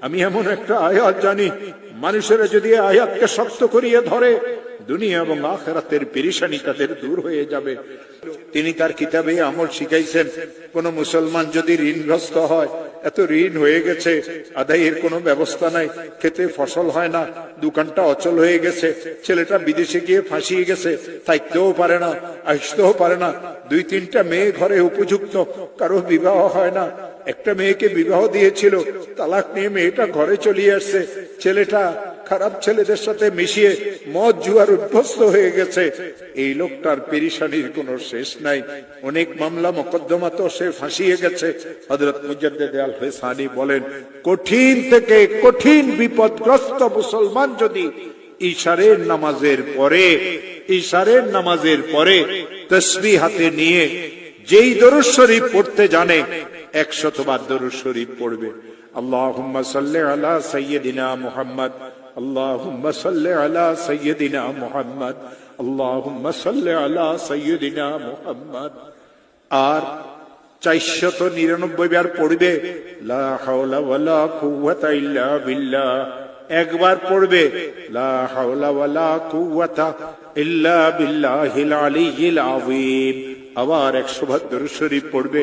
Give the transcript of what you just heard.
আমি এমন একটা আয়াত জানি, মানুষেরা যদি আয়াতকে শক্ত করিয়ে ধরে, দুনিয়া এবং আখিরাতের পেরেশানি তাদের দূর হয়ে যাবে। তিনি তার কিতাবে আমল শিখাইছেন, কোন মুসলমান যদি ঋণগ্রস্ত হয়, এত ঋণ হয়ে গেছে, আদায়ের কোনো ব্যবস্থা নাই, খেতে ফসল হয় না, দোকানটা অচল হয়ে গেছে, ছেলেটা বিদেশে গিয়ে ফাঁসিয়ে গেছে, থাকতেও পারে না, আসতেও পারে না, 2-3টা মেয়ে ঘরে উপযুক্ত, কারো বিবাহ হয় না, একটা মেয়েকে বিবাহ দিয়েছিল, তালাক নিয়ে মেয়েটা ঘরে চলে আসছে, ছেলেটা খারাপ ছেলেদের সাথে মিশিয়ে মদ জুয়ার অভ্যস্ত হয়ে গেছে। এই লোকটার পেরেশানির কোনো শেষ নাই, অনেক মামলা মোকদ্দমা তো সে ফাঁসিয়ে গেছে। হযরত মুজাদ্দিদ আল ফিসানি বলেন, কঠিন থেকে কঠিন বিপদগ্রস্ত মুসলমান যদি ইশারের নামাজের পরে তাসবিহ হাতে নিয়ে যেই দরুদ শরীফ পড়তে জানে, 100 বার দরুদ শরীফ পড়বে। আল্লাহুম্মা সাল্লি আলা সাইয়্যিদিনা মুহাম্মদ, আল্লাহুম্মা সাল্লি আলা সাইয়্যিদিনা মুহাম্মদ, আল্লাহুম্মা সাল্লি আলা সাইয়্যিদিনা মুহাম্মদ। আর 499 বার পড়বে লা হাওলা ওয়ালা কুওয়াতা ইল্লা বিল্লাহ। একবার পড়বে লা হাওলা ওয়ালা কুওয়াতা ইল্লা বিল্লাহিল আলিয়্যিল আযীম। আবার 100 বার দরুদ শরীফ পড়বে